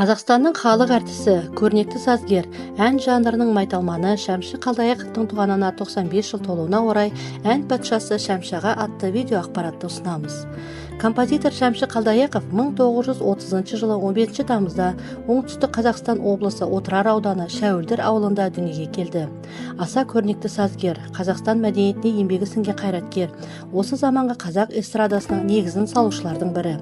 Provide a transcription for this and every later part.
Қазақстанның халық әртісі, көрнекті сазгер, ән жанрының майталманы Шәмші Қалдаяқовтың туғанына 95 жыл толуына орай ән патшасы Шәмшіға атты видео ақпаратты ұсынамыз. Композитор Шәмші Қалдаяқов 1930 жылы 15 тамызда оңтүстік Қазақстан облысы Отырар ауданы Шәуілдір ауылында дүниеге келді. Аса көрнекті сазгер, Қазақстан мәдениетіне еңбегі сіңген қайраткер, осы заманғы қазақ эстрадасының негізін салушылардың бірі.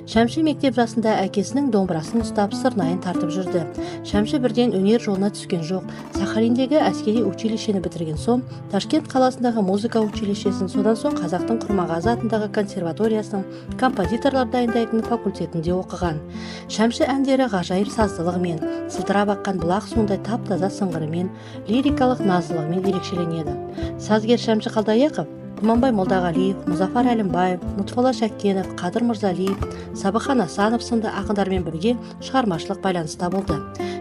Шәмші мектеп жасында әкесінің домбырасын ұстап сырнайын тартып жүрді. Шәмші бірден өнер жолына түскен жоқ. Сахалиндегі әскери училищені бітірген соң, Ташкент қаласындағы музыка училищесін, содан соң Қазақтың Құрмағазы атындағы консерваториясының композиторлар дайындайтын факультетінде оқыған. Шәмші әндері ғажайып саздылығымен, сылдырап аққан бұлақ суындай тап-таза сыңғырымен, лирикалық назылығымен ерекшеленеді. Сазгер Шәмші Қалдаяқов Құманбай Молдағалиев, Мұзафар Әлімбаев, Лұтфолла Шәккенов, Қадыр Мырзалиев, Сабыхан Асанов сынды ақындармен бірге шығармашылық байланыста болды.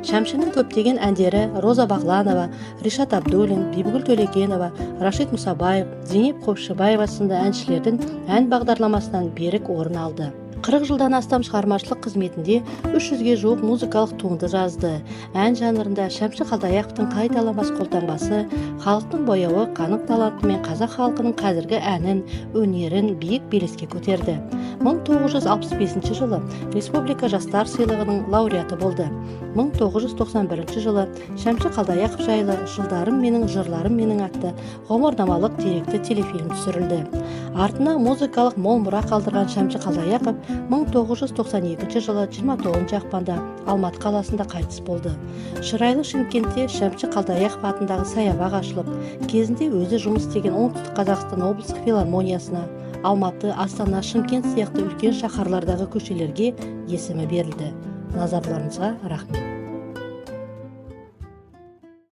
Шәмшінің көптеген әндері Роза Бағланова, Ришат Абдуллин, Бибігүл Төлегенова, Рашид Мұсабаев, Зейнеп Қопшыбаева сынды әншілердің ән бағдарламасынан берік орын алды. 40 жылдан астам шығармашылық қызметінде 300-ге жуық музыкалық туынды жазды. Ән жанрында Шәмші Қалдаяқовтың қайталамас қолтаңбасы, халықтың бояуы, қанық талантымен қазақ халқының қазіргі әнін, өнерін биік белеске көтерді. 1965 жылы Республика жастар сыйлығының лауреаты болды. 1991 жылы Шәмші Қалдаяқов жайлы «Жылдарым менің, жырларым менің» атты ғұмырнамалық деректі телефильм түсірілді. Артына музыкалық мол мұра қалдырған Шәмші Қалдаяқов 1992 жылы 29 ақпанда Алматы қаласында қайтыс болды. Шырайлы Шымкентте Шәмші Қалдаяқов атындағы саябақ ашылып, кезінде өзі жұмыс істеген Оңтүстік Қазақстан облыстық филармониясына, Алматы, Астана, Шымкент сияқты үлкен шаһарлардағы көшелерге есімі берілді. Назарларыңызға рахмет.